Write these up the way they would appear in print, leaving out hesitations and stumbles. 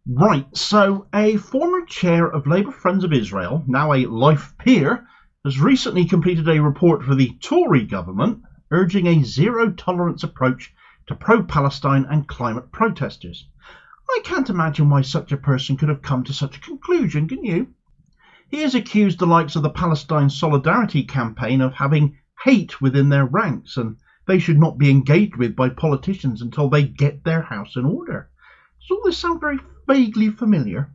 Right, so a former chair of Labour Friends of Israel, now a life peer, has recently completed a report for the Tory government urging a zero-tolerance approach to pro-Palestine and climate protesters. I can't imagine why such a person could have come to such a conclusion, can you? He has accused the likes of the Palestine Solidarity Campaign of having hate within their ranks, and they should not be engaged with by politicians until they get their house in order. Does all this sound very vaguely familiar?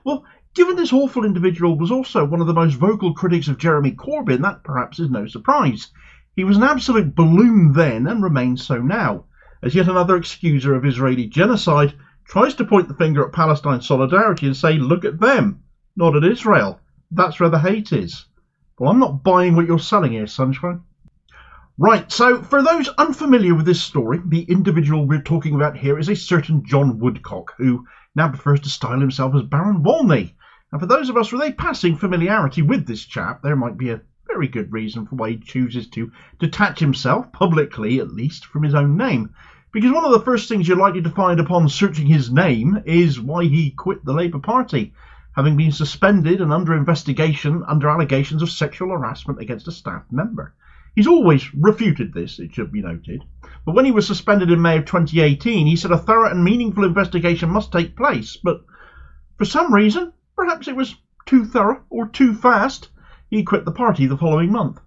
Well, given this awful individual was also one of the most vocal critics of Jeremy Corbyn, that perhaps is no surprise. He was an absolute balloon then and remains so now, as yet another excuser of Israeli genocide tries to point the finger at Palestine Solidarity and say, look at them, not at Israel. That's where the hate is. Well, I'm not buying what you're selling here, sunshine. Right, so for those unfamiliar with this story, the individual we're talking about here is a certain John Woodcock, who now prefers to style himself as Baron Wolney. And for those of us with a passing familiarity with this chap, there might be a very good reason for why he chooses to detach himself, publicly at least, from his own name. Because one of the first things you're likely to find upon searching his name is why he quit the Labour Party, having been suspended and under investigation under allegations of sexual harassment against a staff member. He's always refuted this, it should be noted, but when he was suspended in May of 2018, he said a thorough and meaningful investigation must take place, but for some reason, perhaps it was too thorough or too fast, he quit the party the following month.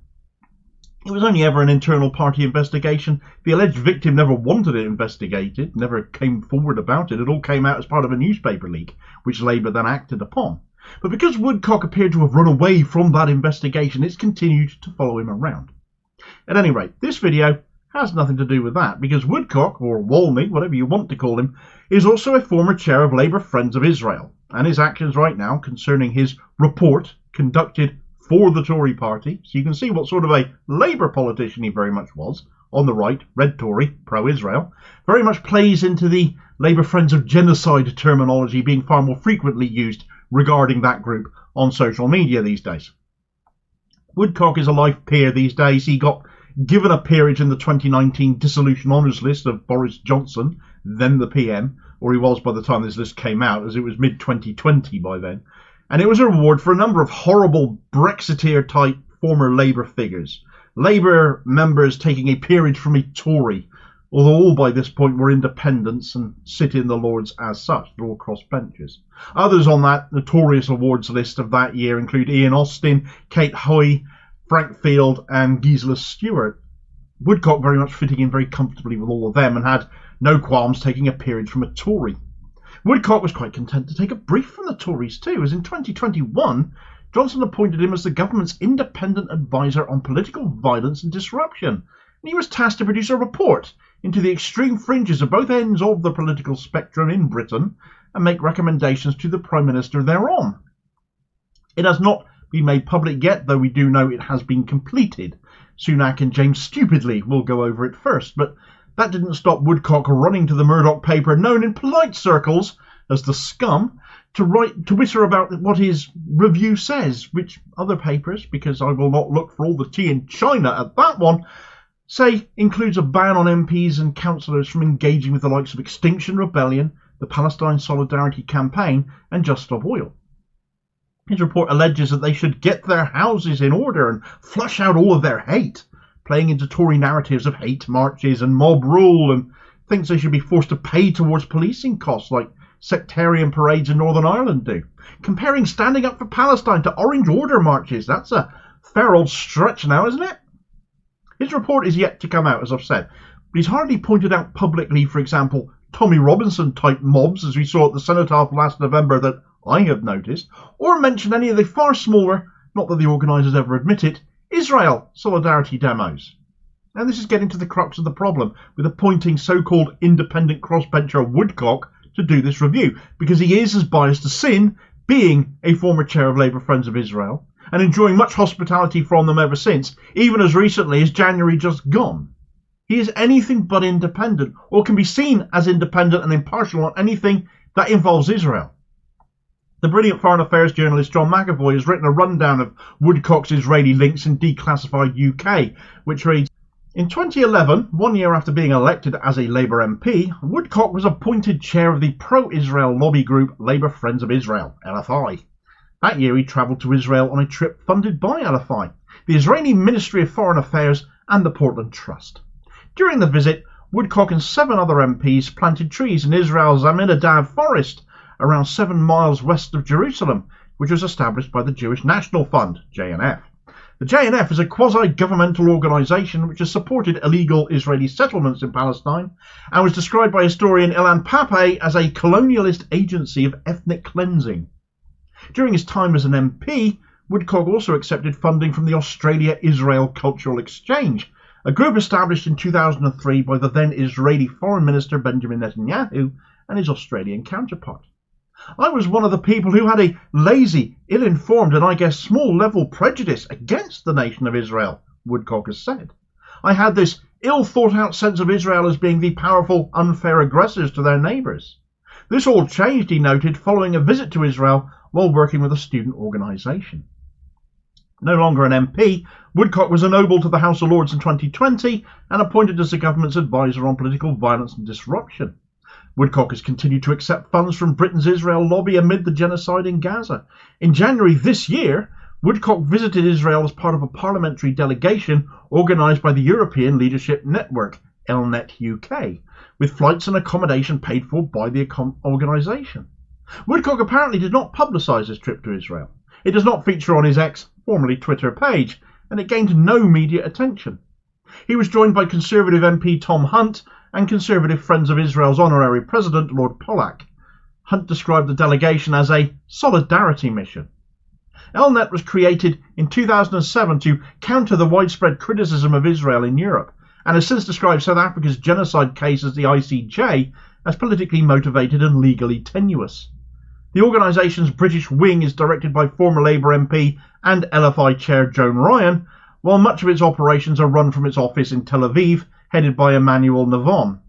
It was only ever an internal party investigation. The alleged victim never wanted it investigated, never came forward about it. It all came out as part of a newspaper leak, which Labour then acted upon. But because Woodcock appeared to have run away from that investigation, it's continued to follow him around. At any rate, this video has nothing to do with that, because Woodcock, or Wolney, whatever you want to call him, is also a former chair of Labour Friends of Israel, and his actions right now concerning his report conducted for the Tory party, so you can see what sort of a Labour politician he very much was, on the right, red Tory, pro-Israel, very much plays into the Labour Friends of Genocide terminology being far more frequently used regarding that group on social media these days. Woodcock is a life peer these days. He got given a peerage in the 2019 dissolution honours list of Boris Johnson, then the PM, or he was by the time this list came out, as it was mid-2020 by then. And it was a reward for a number of horrible Brexiteer-type former Labour figures. Labour members taking a peerage from a Tory, although all by this point were independents and sit in the Lords as such. They're all crossbenchers. Others on that notorious awards list of that year include Ian Austin, Kate Hoy, Frank Field and Gisela Stewart. Woodcock very much fitting in very comfortably with all of them and had no qualms taking a peerage from a Tory. Woodcock was quite content to take a brief from the Tories too, as in 2021 Johnson appointed him as the government's independent advisor on political violence and disruption, and he was tasked to produce a report into the extreme fringes of both ends of the political spectrum in Britain and make recommendations to the Prime Minister thereon. It has not been made public yet, though we do know it has been completed. Sunak and James stupidly will go over it first, but that didn't stop Woodcock running to the Murdoch paper, known in polite circles as the Scum, to witter about what his review says, which other papers, because I will not look for all the tea in China at that one, say includes a ban on MPs and councillors from engaging with the likes of Extinction Rebellion, the Palestine Solidarity Campaign and Just Stop Oil. His report alleges that they should get their houses in order and flush out all of their hate, playing into Tory narratives of hate marches and mob rule, and thinks they should be forced to pay towards policing costs like sectarian parades in Northern Ireland do. Comparing standing up for Palestine to Orange Order marches, that's a fair old stretch now, isn't it? His report is yet to come out, as I've said, but he's hardly pointed out publicly, for example, Tommy Robinson-type mobs, as we saw at the Cenotaph last November that I have noticed, or mentioned any of the far smaller, not that the organisers ever admit it, Israel solidarity demos. And this is getting to the crux of the problem with appointing so-called independent crossbencher Woodcock to do this review, because he is as biased as sin, being a former chair of Labour Friends of Israel, and enjoying much hospitality from them ever since, even as recently as January just gone. He is anything but independent, or can be seen as independent and impartial on anything that involves Israel. The brilliant foreign affairs journalist John McAvoy has written a rundown of Woodcock's Israeli links in Declassified UK, which reads, In 2011, 1 year after being elected as a Labour MP, Woodcock was appointed chair of the pro-Israel lobby group Labour Friends of Israel, LFI. That year he travelled to Israel on a trip funded by LFI, the Israeli Ministry of Foreign Affairs and the Portland Trust. During the visit, Woodcock and 7 other MPs planted trees in Israel's Aminadav forest, around 7 miles west of Jerusalem, which was established by the Jewish National Fund, JNF. The JNF is a quasi-governmental organisation which has supported illegal Israeli settlements in Palestine and was described by historian Ilan Pappé as a colonialist agency of ethnic cleansing. During his time as an MP, Woodcock also accepted funding from the Australia-Israel Cultural Exchange, a group established in 2003 by the then Israeli Foreign Minister Benjamin Netanyahu and his Australian counterpart. I was one of the people who had a lazy, ill-informed and I guess small-level prejudice against the nation of Israel, Woodcock has said. I had this ill-thought-out sense of Israel as being the powerful, unfair aggressors to their neighbours. This all changed, he noted, following a visit to Israel while working with a student organisation. No longer an MP, Woodcock was ennobled to the House of Lords in 2020 and appointed as the government's advisor on political violence and disruption. Woodcock has continued to accept funds from Britain's Israel lobby amid the genocide in Gaza. In January this year, Woodcock visited Israel as part of a parliamentary delegation organised by the European Leadership Network, ELNet UK, with flights and accommodation paid for by the organisation. Woodcock apparently did not publicise his trip to Israel. It does not feature on his formerly Twitter page, and it gained no media attention. He was joined by Conservative MP Tom Hunt and Conservative Friends of Israel's honorary president, Lord Pollack. Hunt described the delegation as a solidarity mission. ELNet was created in 2007 to counter the widespread criticism of Israel in Europe, and has since described South Africa's genocide case as the ICJ as politically motivated and legally tenuous. The organisation's British wing is directed by former Labour MP and LFI chair Joan Ryan, while much of its operations are run from its office in Tel Aviv, headed by Emmanuel Navon.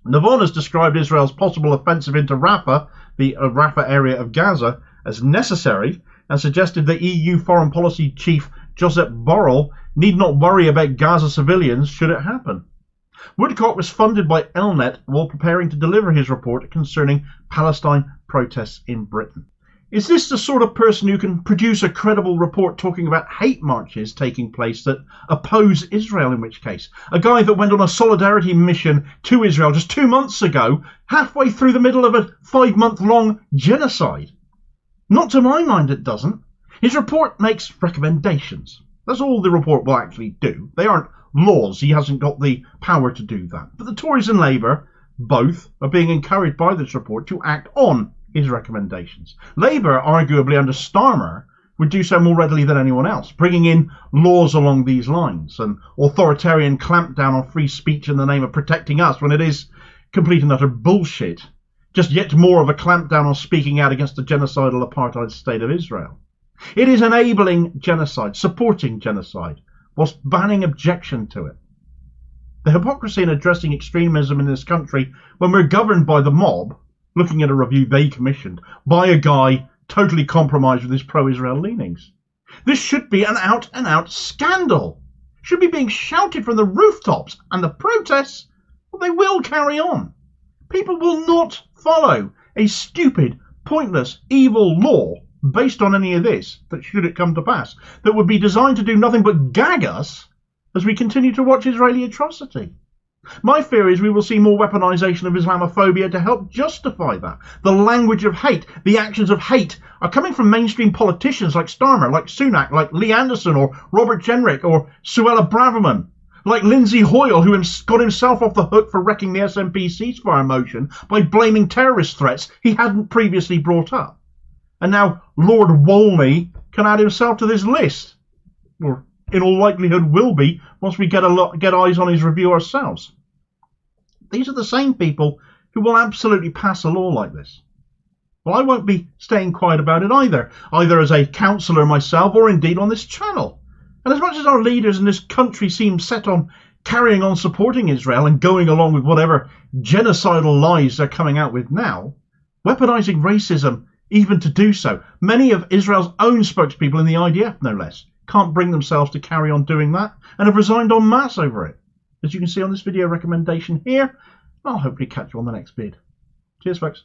Navon has described Israel's possible offensive into Rafah, the Rafah area of Gaza, as necessary, and suggested that EU Foreign Policy Chief Josep Borrell need not worry about Gaza civilians should it happen. Woodcock was funded by ELNet while preparing to deliver his report concerning Palestine protests in Britain. Is this the sort of person who can produce a credible report talking about hate marches taking place that oppose Israel, in which case? A guy that went on a solidarity mission to Israel just 2 months ago, halfway through the middle of a 5-month-long genocide? Not to my mind it doesn't. His report makes recommendations. That's all the report will actually do. They aren't laws. He hasn't got the power to do that. But the Tories and Labour, both, are being encouraged by this report to act on his recommendations. Labour, arguably under Starmer, would do so more readily than anyone else, bringing in laws along these lines, an authoritarian clampdown on free speech in the name of protecting us when it is complete and utter bullshit. Just yet more of a clampdown on speaking out against the genocidal apartheid state of Israel. It is enabling genocide, supporting genocide, whilst banning objection to it. The hypocrisy in addressing extremism in this country when we're governed by the mob, looking at a review they commissioned by a guy totally compromised with his pro-Israel leanings. This should be an out-and-out scandal. Should be being shouted from the rooftops, and the protests, well, they will carry on. People will not follow a stupid, pointless, evil law based on any of this, that should it come to pass, that would be designed to do nothing but gag us as we continue to watch Israeli atrocity. My fear is we will see more weaponisation of Islamophobia to help justify that. The language of hate, the actions of hate are coming from mainstream politicians like Starmer, like Sunak, like Lee Anderson or Robert Jenrick or Suella Braverman, like Lindsay Hoyle, who got himself off the hook for wrecking the SNP ceasefire motion by blaming terrorist threats he hadn't previously brought up. And now Lord Wolney can add himself to this list, or in all likelihood will be once we get eyes on his review ourselves. These are the same people who will absolutely pass a law like this. Well, I won't be staying quiet about it either as a councillor myself or indeed on this channel. And as much as our leaders in this country seem set on carrying on supporting Israel and going along with whatever genocidal lies they're coming out with now, weaponising racism even to do so, many of Israel's own spokespeople in the IDF, no less, can't bring themselves to carry on doing that and have resigned en masse over it. As you can see on this video recommendation here, I'll hopefully catch you on the next vid. Cheers, folks.